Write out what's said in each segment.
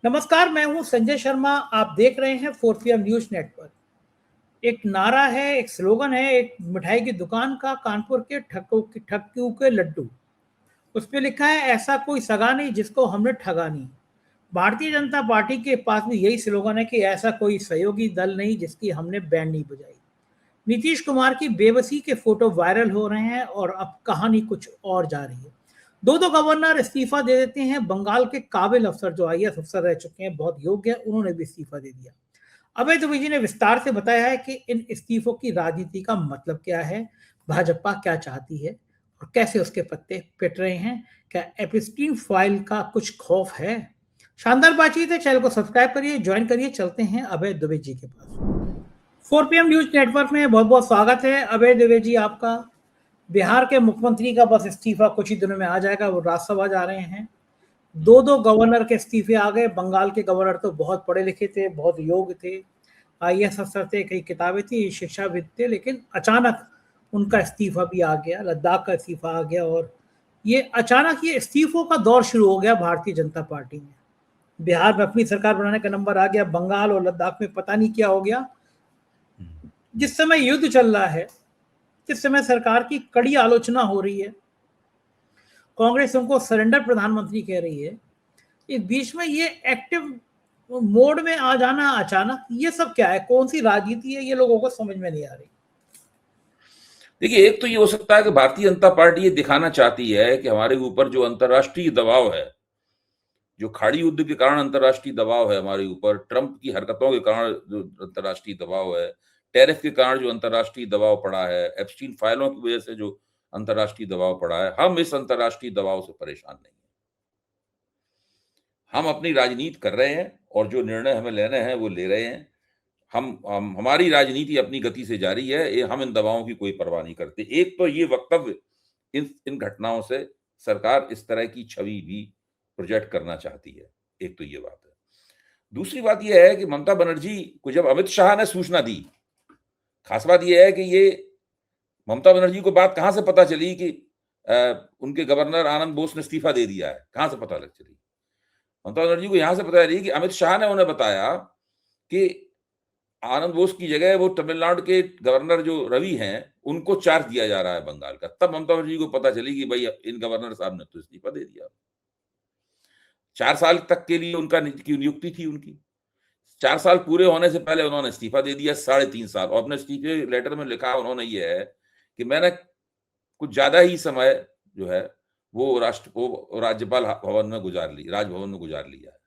नमस्कार, मैं हूं संजय शर्मा। आप देख रहे हैं 4PM न्यूज नेटवर्क। एक नारा है, एक स्लोगन है, एक मिठाई की दुकान का, कानपुर के ठक्कू के लड्डू। उस पे लिखा है, ऐसा कोई सगा नहीं जिसको हमने ठगा नहीं। भारतीय जनता पार्टी के पास भी यही स्लोगन है कि ऐसा कोई सहयोगी दल नहीं जिसकी हमने बैंड नहीं बजाई। नीतीश कुमार की बेबसी के फोटो वायरल हो रहे हैं और अब कहानी कुछ और जा रही है। दो दो गवर्नर इस्तीफा दे देते हैं। बंगाल के काबिल अफसर जो आईएएस अफसर रह चुके हैं, बहुत योग्य, उन्होंने भी इस्तीफा दे दिया। अभय द्विवेदी ने विस्तार से बताया है कि इन इस्तीफों की राजनीति का मतलब क्या है, भाजपा क्या चाहती है और कैसे उसके पत्ते पिट रहे हैं। क्या एपिस्टीन फाइल का कुछ खौफ है? शानदार बातचीत है। चैनल को सब्सक्राइब करिए, ज्वाइन करिए। चलते हैं अभय द्विवेदी जी के पास। 4PM न्यूज नेटवर्क में बहुत बहुत स्वागत है। अभय द्विवेदी जी, आपका बिहार के मुख्यमंत्री का बस इस्तीफा कुछ ही दिनों में आ जाएगा, वो राज्यसभा जा रहे हैं। दो दो गवर्नर के इस्तीफे आ गए। बंगाल के गवर्नर तो बहुत पढ़े लिखे थे, बहुत योग्य थे, आईएएस अफसर थे, कई किताबें थी, शिक्षाविद थे, लेकिन अचानक उनका इस्तीफा भी आ गया। लद्दाख का इस्तीफा आ गया और ये अचानक ये इस्तीफों का दौर शुरू हो गया भारतीय जनता पार्टी में। बिहार में अपनी सरकार बनाने का नंबर आ गया, बंगाल और लद्दाख में पता नहीं क्या हो गया। जिस समय युद्ध चल रहा है, जिस समय सरकार की कड़ी आलोचना हो रही है, कांग्रेस उनको सरेंडर प्रधानमंत्री कह रही है, इस बीच में ये एक्टिव मोड में आ जाना अचानक, ये सब क्या है? कौन सी राजनीति है? ये लोगों को समझ में नहीं आ रही। देखिए, एक तो ये हो सकता है कि भारतीय जनता पार्टी ये दिखाना चाहती है कि हमारे ऊपर जो अंतर्राष्ट्रीय दबाव है, जो खाड़ी युद्ध के कारण अंतर्राष्ट्रीय दबाव है हमारे ऊपर, ट्रंप की हरकतों के कारण जो अंतर्राष्ट्रीय दबाव है, टैरिफ के कारण जो अंतर्राष्ट्रीय दबाव पड़ा है, एप्स्टीन फाइलों की वजह से जो अंतर्राष्ट्रीय दबाव पड़ा है, हम इस अंतर्राष्ट्रीय दबाव से परेशान नहीं है। हम अपनी राजनीति कर रहे हैं और जो निर्णय हमें लेने हैं वो ले रहे हैं। हमारी राजनीति अपनी गति से जारी है। हम इन दबावों की कोई परवाह नहीं करते। एक तो ये वक्तव्य, इन घटनाओं से सरकार इस तरह की छवि भी प्रोजेक्ट करना चाहती है। एक तो ये बात है। दूसरी बात यह है कि ममता बनर्जी को जब अमित शाह ने सूचना दी, खास बात यह है कि ये ममता बनर्जी को बात कहां से पता चली कि उनके गवर्नर आनंद बोस ने इस्तीफा दे दिया है? कहां से पता लग चली? ममता बनर्जी को यहां से पता चली कि अमित शाह ने उन्हें बताया कि आनंद बोस की जगह वो तमिलनाडु के गवर्नर जो रवि हैं, उनको चार्ज दिया जा रहा है बंगाल का। तब ममता बनर्जी को पता चली कि भाई इन गवर्नर साहब ने तो इस्तीफा दे दिया। 4 साल तक के लिए उनका की नियुक्ति थी उनकी। 4 साल पूरे होने से पहले उन्होंने इस्तीफा दे दिया, 3.5 साल। और अपने इस्तीफे लेटर में लिखा उन्होंने ये है कि मैंने कुछ ज्यादा ही समय जो है वो राज्यपाल भवन में गुजार ली, राजभवन में गुजार लिया है।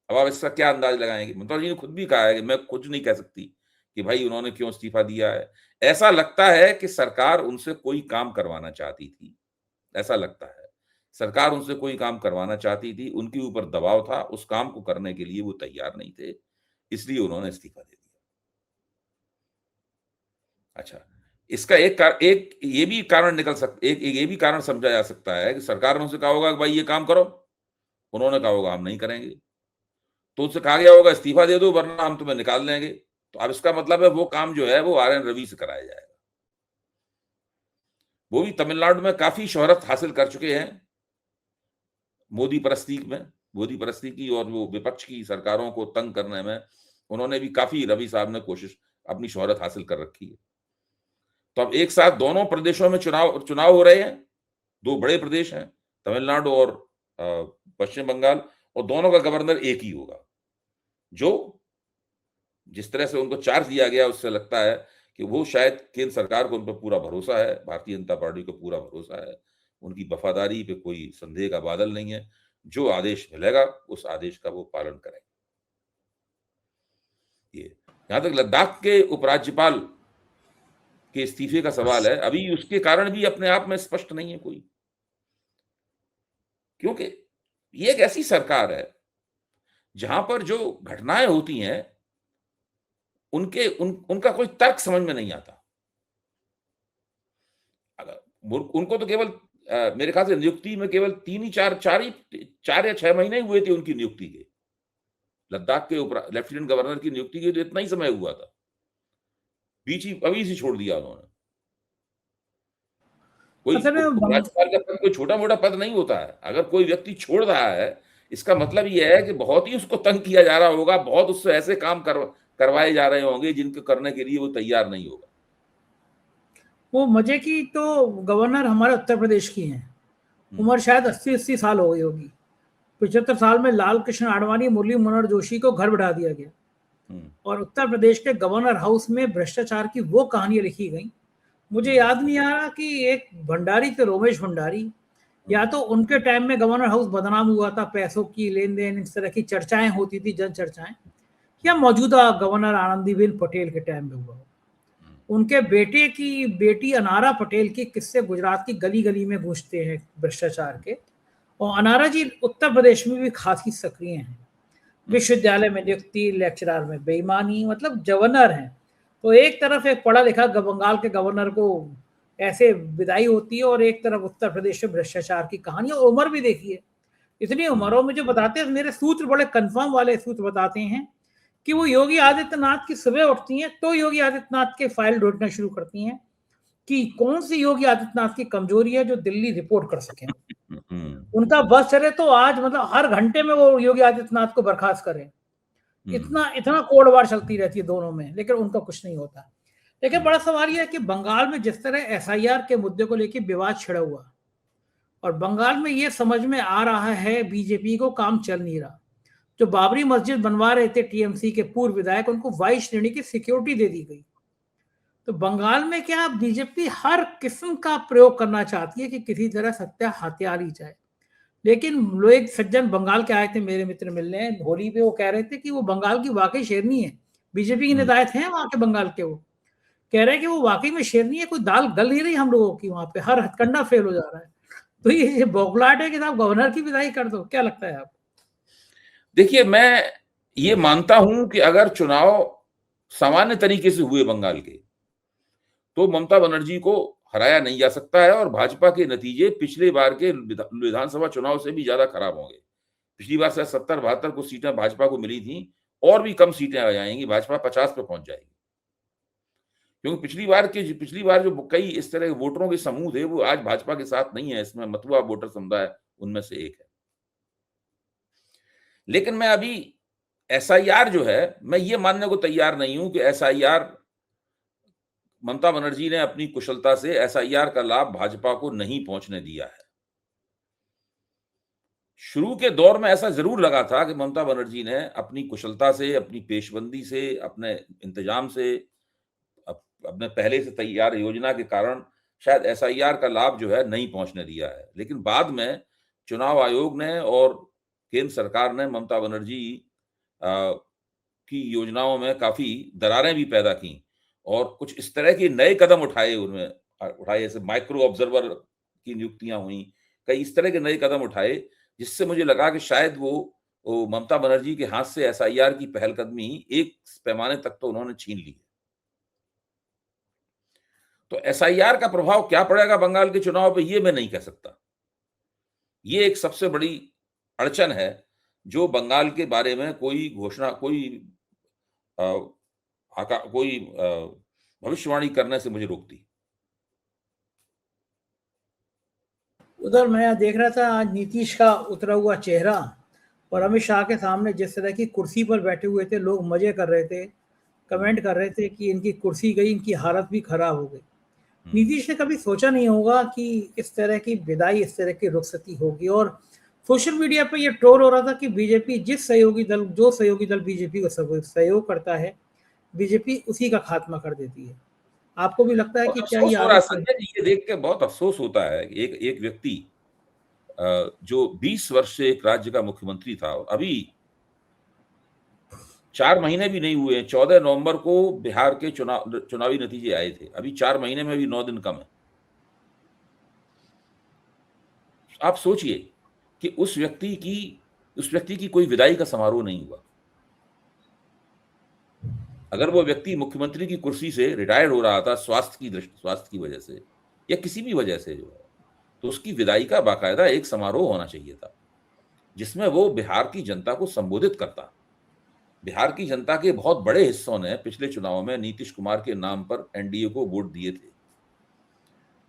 अब आप इसका क्या अंदाज लगाएंगे? ममता जी ने खुद भी कहा है कि मैं कुछ नहीं कह सकती कि भाई उन्होंने क्यों इस्तीफा दिया है। ऐसा लगता है कि सरकार उनसे कोई काम करवाना चाहती थी। ऐसा लगता है सरकार उनसे कोई काम करवाना चाहती थी, उनके ऊपर दबाव था, उस काम को करने के लिए वो तैयार नहीं थे, इसलिए उन्होंने इस्तीफा दे दिया। अच्छा, इसका एक ये भी कारण निकल सकता, एक ये भी कारण समझा जा सकता है कि सरकार ने उनसे कहा होगा कि भाई ये काम करो, उन्होंने कहा होगा हम नहीं करेंगे, तो उससे कहा गया होगा इस्तीफा दे दो वरना हम तुम्हें निकाल देंगे। तो अब इसका मतलब है वो काम जो है वो आर.एन. रवि से कराया जाएगा। वो भी तमिलनाडु में काफी शोहरत हासिल कर चुके हैं मोदी परस्ती की और वो विपक्ष की सरकारों को तंग करने में उन्होंने भी काफी, रवि साहब ने कोशिश, अपनी शोहरत हासिल कर रखी है। तो अब एक साथ दोनों प्रदेशों में चुनाव हो रहे हैं। 2 बड़े प्रदेश हैं, तमिलनाडु और पश्चिम बंगाल, और दोनों का गवर्नर एक ही होगा। जो जिस तरह से उनको चार्ज दिया गया, उससे लगता है कि वो शायद केंद्र सरकार को उन पर पूरा भरोसा है, भारतीय जनता पार्टी को पूरा भरोसा है, उनकी वफादारी पे कोई संदेह का बादल नहीं है। जो आदेश मिलेगा उस आदेश का वो पालन करेंगे। ये यहां तक लद्दाख के उपराज्यपाल के इस्तीफे का सवाल है, अभी उसके कारण भी अपने आप में स्पष्ट नहीं है कोई, क्योंकि ये एक ऐसी सरकार है जहां पर जो घटनाएं होती हैं उनका कोई तर्क समझ में नहीं आता। उनको तो केवल मेरे ख्याल से नियुक्ति में केवल 4 या 6 महीने हुए थे उनकी नियुक्ति के। लद्दाख के लेफ्टिनेंट गवर्नर की नियुक्ति के तो इतना ही समय हुआ था, अभी से छोड़ दिया उन्होंने। कोई असल में राज्यपाल का पद कोई छोटा मोटा पद नहीं होता है। अगर कोई व्यक्ति छोड़ रहा है इसका मतलब ये है कि बहुत ही उसको तंग किया जा रहा होगा, बहुत उससे ऐसे काम करवाए जा रहे होंगे जिनको करने के लिए वो तैयार नहीं होगा। वो मजे की तो गवर्नर हमारे उत्तर प्रदेश की हैं, उम्र शायद 80-80 साल हो गई होगी। 75 साल में लाल कृष्ण आडवाणी, मुरली मनोहर जोशी को घर बैठा दिया गया और उत्तर प्रदेश के गवर्नर हाउस में भ्रष्टाचार की वो कहानियां लिखी गई। मुझे याद नहीं आ रहा कि एक भंडारी थे, रोमेश भंडारी, या तो उनके टाइम में गवर्नर हाउस बदनाम हुआ था, पैसों की लेन देन, इस तरह की चर्चाएं होती थी, जन चर्चाएं, या मौजूदा गवर्नर आनंदीबेन पटेल के टाइम में हुआ। उनके बेटे की बेटी अनारा पटेल के किस्से गुजरात की गली गली में गूंजते हैं भ्रष्टाचार के, और अनारा जी उत्तर प्रदेश में भी खासी सक्रिय हैं। विश्वविद्यालय में नियुक्ति, लेक्चरर में बेईमानी, मतलब गवर्नर हैं तो एक तरफ एक पढ़ा लिखा बंगाल के गवर्नर को ऐसे विदाई होती है, और एक तरफ उत्तर प्रदेश में भ्रष्टाचार की कहानी, और उम्र भी देखिए इतनी उम्र। और मुझे बताते हैं, मेरे सूत्र बड़े कंफर्म वाले सूत्र बताते हैं कि वो योगी आदित्यनाथ की सुबह उठती हैं तो योगी आदित्यनाथ के फाइल ढूंढना शुरू करती हैं कि कौन सी योगी आदित्यनाथ की कमजोरी है जो दिल्ली रिपोर्ट कर सके। उनका बस चले तो आज मतलब हर घंटे में वो योगी आदित्यनाथ को बर्खास्त करें, इतना इतना कोड़वार चलती रहती है दोनों में, लेकिन उनका कुछ नहीं होता। लेकिन बड़ा सवाल यह है कि बंगाल में जिस तरह एसआईआर के मुद्दे को लेकर विवाद छिड़ा हुआ, और बंगाल में यह समझ में आ रहा है बीजेपी को काम चल नहीं रहा। जो बाबरी मस्जिद बनवा रहे थे टीएमसी के पूर्व विधायक, उनको वाई श्रेणी की सिक्योरिटी दे दी गई। तो बंगाल में क्या बीजेपी हर किस्म का प्रयोग करना चाहती है कि किसी तरह सत्ता हथियार ही जाए। लेकिन लोग सज्जन बंगाल के आए थे मेरे मित्र मिलने होली पे, वो कह रहे थे कि वो बंगाल की वाकई शेरनी है। बीजेपी के नेता थे वहां के बंगाल के, वो कह रहे हैं कि वो वाकई में शेरनी है, कोई दाल गल नहीं रही हम लोगों की, वहां पे हर हथकंडा फेल हो जा रहा है। तो ये बौखलाहट है कि साहब गवर्नर की विदाई कर दो, क्या लगता है आप? देखिए, मैं ये मानता हूं कि अगर चुनाव सामान्य तरीके से हुए बंगाल के, तो ममता बनर्जी को हराया नहीं जा सकता है, और भाजपा के नतीजे पिछले बार के विधानसभा चुनाव से भी ज्यादा खराब होंगे। पिछली बार शायद 70-72 कुछ सीटें भाजपा को मिली थी, और भी कम सीटें आ जाएंगी, भाजपा 50 पे पहुंच जाएगी। क्योंकि पिछली बार जो कई इस तरह के वोटरों के समूह थे, वो आज भाजपा के साथ नहीं है। इसमें मतुआ वोटर समुदाय उनमें से एक है। लेकिन मैं अभी एसआईआर जो है, मैं ये मानने को तैयार नहीं हूं कि एसआईआर, ममता बनर्जी ने अपनी कुशलता से एसआईआर का लाभ भाजपा को नहीं पहुंचने दिया है। शुरू के दौर में ऐसा जरूर लगा था कि ममता बनर्जी ने अपनी कुशलता से, अपनी पेशबंदी से, अपने इंतजाम से, अपने पहले से तैयार योजना के कारण शायद एसआईआर का लाभ जो है नहीं पहुंचने दिया है। लेकिन बाद में चुनाव आयोग ने और केंद्र सरकार ने ममता बनर्जी की योजनाओं में काफी दरारें भी पैदा की, और कुछ इस तरह के नए कदम उठाए, जैसे माइक्रो ऑब्जर्वर की नियुक्तियां हुई, कई इस तरह के नए कदम उठाए, जिससे मुझे लगा कि शायद वो ममता बनर्जी के हाथ से एसआईआर की पहलकदमी एक पैमाने तक तो उन्होंने छीन ली। तो एसआईआर का प्रभाव क्या पड़ेगा बंगाल के चुनाव पे, ये मैं नहीं कह सकता। ये एक सबसे बड़ी अड़चन है जो बंगाल के बारे में कोई घोषणा, कोई भविष्यवाणी करने से मुझे रोकती। उधर मैं देख रहा था आज नीतीश का उतरा हुआ चेहरा, और अमित शाह के सामने जिस तरह की कुर्सी पर बैठे हुए थे, लोग मजे कर रहे थे, कमेंट कर रहे थे कि इनकी कुर्सी गई, इनकी हालत भी खराब हो गई। नीतीश ने कभी सोचा नहीं होगा कि इस तरह की विदाई, इस तरह की रुखसती होगी। और सोशल मीडिया पर यह ट्रोल हो रहा था कि बीजेपी जो सहयोगी दल बीजेपी को सहयोग करता है, बीजेपी उसी का खात्मा कर देती है। आपको भी लगता है कि क्या ये अफसोस हो रहा है आदत संजय जी, ये देख के बहुत अफसोस होता है। एक व्यक्ति जो 20 वर्ष से एक राज्य का मुख्यमंत्री था, और अभी 4 महीने भी नहीं हुए, 14 नवंबर को बिहार के चुनावी नतीजे आए थे, अभी 4 महीने में भी 9 दिन कम है। आप सोचिए कि उस व्यक्ति की कोई विदाई का समारोह नहीं हुआ। अगर वो व्यक्ति मुख्यमंत्री की कुर्सी से रिटायर हो रहा था स्वास्थ्य की वजह से या किसी भी वजह से जो है, तो उसकी विदाई का बाकायदा एक समारोह होना चाहिए था, जिसमें वो बिहार की जनता को संबोधित करता। बिहार की जनता के बहुत बड़े हिस्सों ने पिछले चुनाव में नीतीश कुमार के नाम पर एनडीए को वोट दिए थे,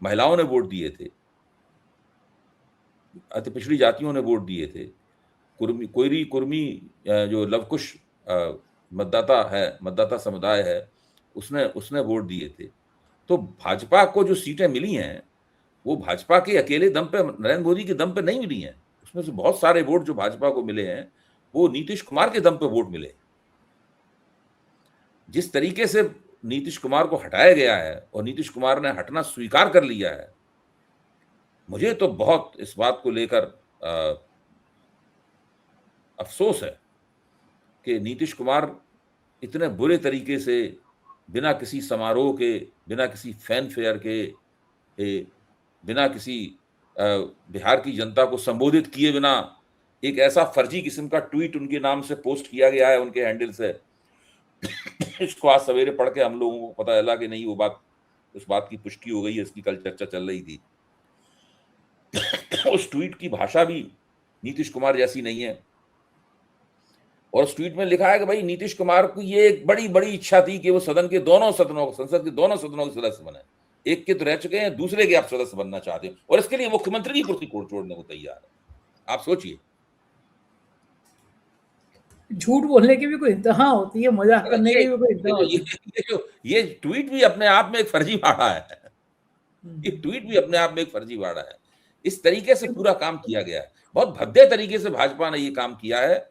महिलाओं ने वोट दिए थे, अति पिछड़ी जातियों ने वोट दिए थे, कोयरी कुर्मी जो लवकुश मतदाता समुदाय है, उसने वोट दिए थे। तो भाजपा को जो सीटें मिली हैं, वो भाजपा के अकेले दम पे, नरेंद्र मोदी के दम पे नहीं मिली हैं। उसमें से बहुत सारे वोट जो भाजपा को मिले हैं, वो नीतीश कुमार के दम पे वोट मिले। जिस तरीके से नीतीश कुमार को हटाया गया है और नीतीश कुमार ने हटना स्वीकार कर लिया है, मुझे तो बहुत इस बात को लेकर अफसोस है कि नीतीश कुमार इतने बुरे तरीके से, बिना किसी समारोह के, बिना किसी फैन फेयर के, बिना किसी बिहार की जनता को संबोधित किए बिना एक ऐसा फर्जी किस्म का ट्वीट उनके नाम से पोस्ट किया गया है, उनके हैंडल से। इसको आज सवेरे पढ़ के हम लोगों को पता चला कि नहीं, वो बात, उस बात की पुष्टि हो गई है, इसकी कल चर्चा चल रही थी। उस ट्वीट की भाषा भी नीतीश कुमार जैसी नहीं है। और उस ट्वीट में लिखा है कि भाई नीतीश कुमार को ये एक बड़ी बड़ी इच्छा थी कि वो सदन के दोनों सदनों, संसद के दोनों सदनों के सदस्य बने। एक के तो रह चुके हैं, दूसरे के आप सदस्य बनना चाहते हैं, और इसके लिए मुख्यमंत्री की कुर्सी छोड़ने को तैयार है। आप सोचिए, झूठ बोलने की भी कोई इंतहा होती है, मजाक करने की भी कोई इंतहा होती है। ये ट्वीट भी अपने आप में एक फर्जीवाड़ा है। ये ट्वीट भी अपने आप में एक फर्जीवाड़ा है। इस तरीके से पूरा काम किया गया है, बहुत भद्दे तरीके से भाजपा ने ये काम किया है।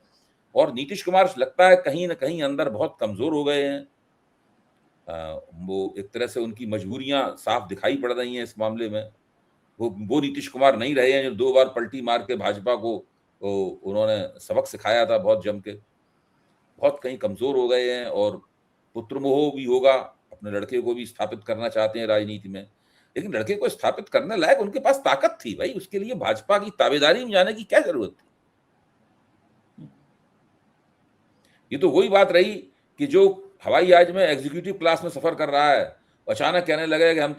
और नीतीश कुमार लगता है कहीं ना कहीं अंदर बहुत कमजोर हो गए हैं। वो एक तरह से उनकी मजबूरियां साफ दिखाई पड़ रही हैं इस मामले में। वो नीतीश कुमार नहीं रहे हैं जो 2 बार पलटी मार के भाजपा को उन्होंने सबक सिखाया था बहुत जम के। बहुत कहीं कमजोर हो गए हैं, और पुत्र मोह भी होगा, अपने लड़के को भी स्थापित करना चाहते हैं राजनीति में। लेकिन लड़के को स्थापित करने लायक उनके पास ताकत थी भाई, उसके लिए भाजपा की ताबेदारी में जाने की क्या जरूरत थी। ये तो वही बात रही कि जो हवाई जहाज में एग्जीक्यूटिव क्लास में सफर कर रहा है, अचानक कहने लगे कि हम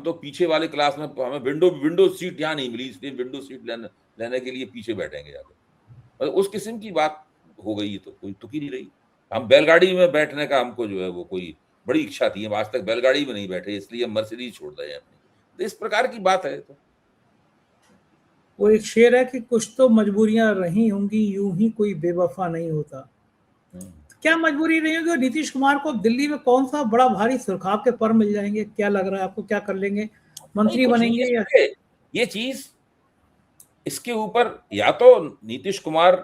तो पीछे वाले क्लास में, हमें विंडो सीट यहाँ नहीं मिली, इसलिए विंडो सीट लेने के लिए पीछे बैठेंगे जाकर। मतलब उस किस्म की बात हो गई, तो कोई तुक ही नहीं रही। हम बैलगाड़ी में बैठने का हमको जो है वो कोई बड़ी इच्छा थी, हम आज तक बैलगाड़ी में नहीं बैठे, इसलिए हम मर्सिडीज छोड़ रहे हैं अपनी। तो इस प्रकार की बात है। तो वो एक शेर है कि कुछ तो मजबूरियां रही होंगी, यूं ही कोई बेवफा नहीं होता। क्या मजबूरी रही होगी? और नीतीश कुमार को दिल्ली में कौन सा बड़ा भारी सुरखाव के पर मिल जाएंगे? क्या लग रहा है आपको, क्या कर लेंगे? मंत्री बनेंगे या ये चीज, इसके ऊपर या तो नीतीश कुमार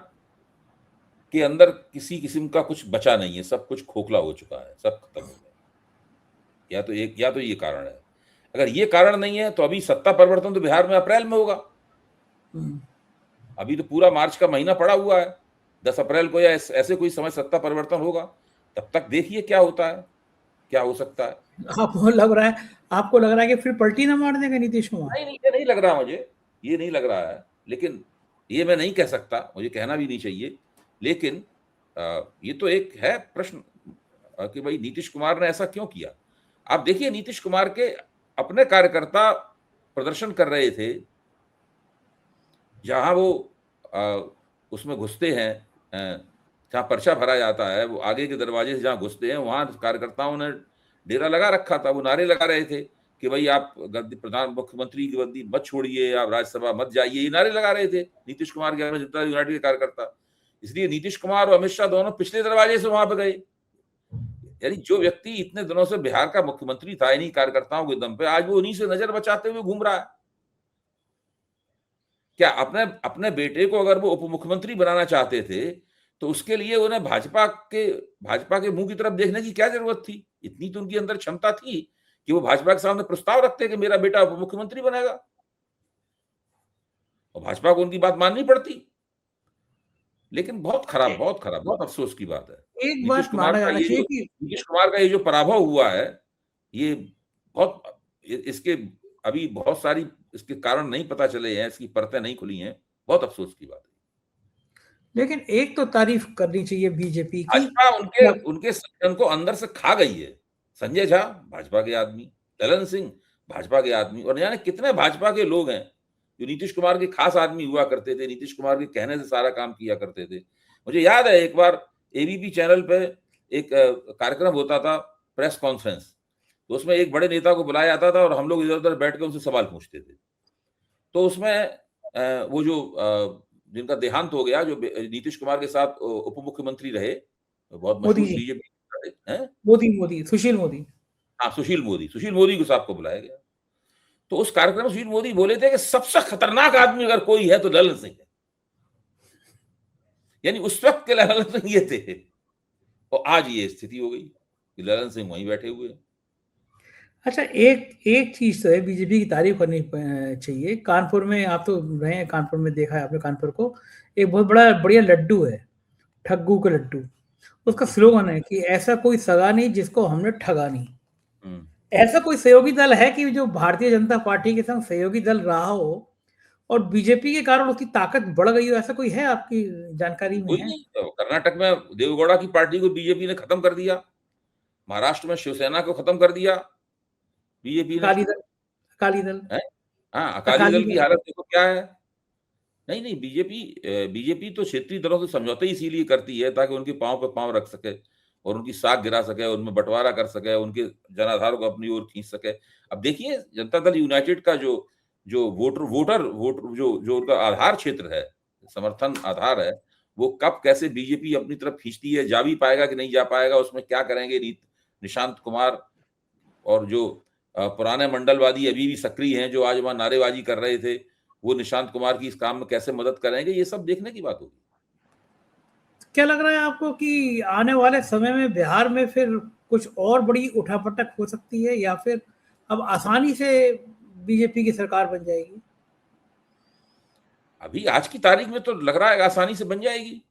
के अंदर किसी किस्म का कुछ बचा नहीं है, सब कुछ खोखला हो चुका है, सब खत्म हो गया। या तो ये कारण है। अगर ये कारण नहीं है तो अभी सत्ता परिवर्तन तो बिहार में अप्रैल में होगा। अभी तो पूरा मार्च का महीना पड़ा हुआ है, 10 अप्रैल को या ऐसे कोई समय सत्ता परिवर्तन होगा। तब तक देखिए क्या होता है, क्या हो सकता है। आपको लग रहा है कि फिर पलटी ना मार देंगे नीतीश कुमार? नहीं, ये नहीं लग रहा मुझे, ये नहीं लग रहा है। लेकिन ये मैं नहीं कह सकता, मुझे कहना भी नहीं चाहिए। लेकिन ये तो एक है प्रश्न कि भाई नीतीश कुमार ने ऐसा क्यों किया। आप देखिए, नीतीश कुमार के अपने कार्यकर्ता प्रदर्शन कर रहे थे, जहां वो उसमें घुसते हैं, जहां पर्चा भरा जाता है, वो आगे के दरवाजे से जहां घुसते हैं, वहां कार्यकर्ताओं ने डेरा लगा रखा था। वो नारे लगा रहे थे कि भाई आप मुख्यमंत्री की गद्दी मत छोड़िए, आप राज्यसभा मत जाइए, ये नारे लगा रहे थे नीतीश कुमार के जनता यूनाइटेड के कार्यकर्ता। इसलिए नीतीश कुमार और अमित शाह दोनों पिछले दरवाजे से वहां पर गए। यानी जो व्यक्ति इतने दिनों से बिहार का मुख्यमंत्री था इन्हीं कार्यकर्ताओं के दम पे, आज वो उन्हीं से नजर बचाते हुए घूम रहा है। क्या अपने बेटे को अगर वो उप मुख्यमंत्री बनाना चाहते थे, तो उसके लिए उन्हें भाजपा के मुंह की तरफ देखने की क्या जरूरत थी? इतनी तो उनके अंदर क्षमता थी कि वो भाजपा के सामने प्रस्ताव रखते कि मेरा बेटा उप मुख्यमंत्री बनेगा, और भाजपा को उनकी बात माननी पड़ती। लेकिन बहुत खराब, बहुत अफसोस की बात है। एक बात माना जाना चाहिए कि नीतीश कुमार का ये जो पराभव हुआ है, ये बहुत, इसके अभी बहुत सारी इसके कारण नहीं पता चले हैं, इसकी परतें नहीं खुली हैं। बहुत अफसोस की बात है। लेकिन एक तो तारीफ करनी चाहिए बीजेपी की, भाजपा उनके संगठन को अंदर से खा गई है। संजय झा भाजपा के आदमी, ललन सिंह भाजपा के आदमी, और जाने कितने भाजपा के लोग हैं जो नीतीश कुमार के खास आदमी हुआ करते थे, नीतीश कुमार के कहने से सारा काम किया करते थे। मुझे याद है एक बार एबीपी चैनल पे एक कार्यक्रम होता था, प्रेस कॉन्फ्रेंस, तो उसमें एक बड़े नेता को बुलाया जाता था और हम लोग इधर उधर बैठ के उनसे सवाल पूछते थे। तो उसमें वो जो जिनका देहांत हो गया, जो नीतीश कुमार के साथ उप मुख्यमंत्री रहे, बहुत मोदी मशहूर जी, बीजेपी हैं। मोदी, सुशील मोदी। हाँ, सुशील मोदी को साहब को बुलाया गया। तो उस कार्यक्रम में सुशील मोदी बोले थे कि सबसे खतरनाक आदमी अगर कोई है तो ललन सिंह है। यानी उस वक्त के ललन सिंह ये थे, और आज ये स्थिति हो गई कि ललन सिंह वहीं बैठे हुए हैं। अच्छा, एक एक चीज तो है, बीजेपी की तारीफ करनी चाहिए। कानपुर में आप तो रहे हैं, कानपुर में देखा है आपने कानपुर को, एक बहुत बढ़िया लड्डू है, ठग्गू का लड्डू। उसका स्लोगन है कि ऐसा कोई सगा नहीं जिसको हमने ठगा नहीं। ऐसा कोई सहयोगी दल है कि जो भारतीय जनता पार्टी के संग सहयोगी दल रहा हो और बीजेपी के कारण उसकी ताकत बढ़ गई हो, ऐसा कोई है आपकी जानकारी में? कोई है? नहीं। तो कर्नाटक में देवेगौड़ा की पार्टी को बीजेपी ने खत्म कर दिया, महाराष्ट्र में शिवसेना को खत्म कर दिया बीजेपी ने। अकाली दल हाँ, अकाली दल की हालत देखो क्या है। नहीं, बीजेपी तो क्षेत्रीय दलों से समझौते इसीलिए करती है ताकि उनके पांव पे पांव रख सके और उनकी साख गिरा सके, उनमें बंटवारा कर सके, उनके जनाधार को अपनी ओर खींच सके। अब देखिए, जनता दल यूनाइटेड का जो वोटर जो उनका आधार क्षेत्र है, समर्थन आधार है, वो कब कैसे बीजेपी अपनी तरफ खींचती है, जा भी पाएगा कि नहीं जा पाएगा, उसमें क्या करेंगे निशांत कुमार और जो पुराने मंडलवादी अभी भी सक्रिय हैं, जो आज वहां नारेबाजी कर रहे थे, वो निशांत कुमार की इस काम में कैसे मदद करेंगे, ये सब देखने की बात होगी। क्या लग रहा है आपको कि आने वाले समय में बिहार में फिर कुछ और बड़ी उठापटक हो सकती है, या फिर अब आसानी से बीजेपी की सरकार बन जाएगी? अभी आज की तारीख में तो लग रहा है आसानी से बन जाएगी,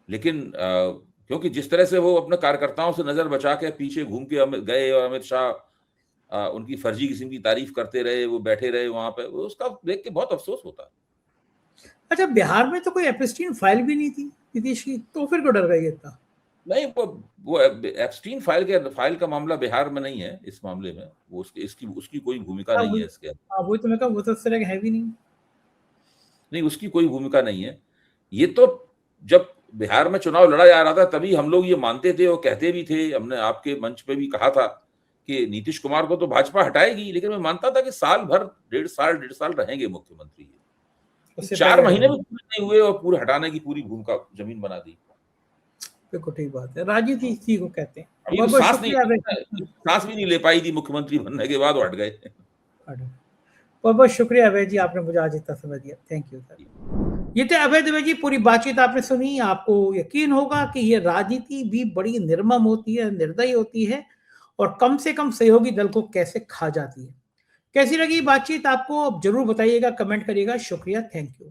लेकिन क्योंकि जिस तरह से वो अपने कार्यकर्ताओं से नजर बचा के पीछे घूम के गए और अमित शाह उनकी फर्जी किस्म की तारीफ करते रहे, वो बैठे रहे वहां पे, उसका देख के बहुत अफसोस होता है। अच्छा, बिहार में तो कोई एपस्टीन फाइल भी नहीं थी नीतीश की, तो फिर क्यों डर गए इतना? नहीं, वो एप्स्टीन फाइल का मामला बिहार में नहीं है। इस मामले में वो उसकी कोई भूमिका नहीं है इसके अंदर। वही तो मैं कहा, वो तो इस तरह का है भी नहीं, उसकी कोई भूमिका नहीं है। ये तो जब बिहार में चुनाव लड़ा जा रहा था तभी हम लोग ये मानते थे और कहते भी थे, हमने आपके मंच पे भी कहा था कि नीतीश कुमार को तो भाजपा हटाएगी, लेकिन मैं मानता था कि साल भर, डेढ़ साल रहेंगे मुख्यमंत्री। 4 महीने भी पूरे नहीं हुए और पूरे हटाने की पूरी भूमिका जमीन बना दी। बिल्कुल ठीक बात है, राजनीति इसी को कहते हैं। सांस भी नहीं ले पाई थी मुख्यमंत्री बनने के बाद, हट गए। बहुत बहुत शुक्रिया अभय जी, आपने मुझे आज इतना समय दिया। Thank you sir. ये थे अभय दुबे जी। पूरी बातचीत आपने सुनी, आपको यकीन होगा कि ये राजनीति भी बड़ी निर्मम होती है, निर्दयी होती है, और कम से कम सहयोगी दल को कैसे खा जाती है। कैसी लगी बातचीत आपको, अब जरूर बताइएगा, कमेंट करिएगा। शुक्रिया, थैंक यू।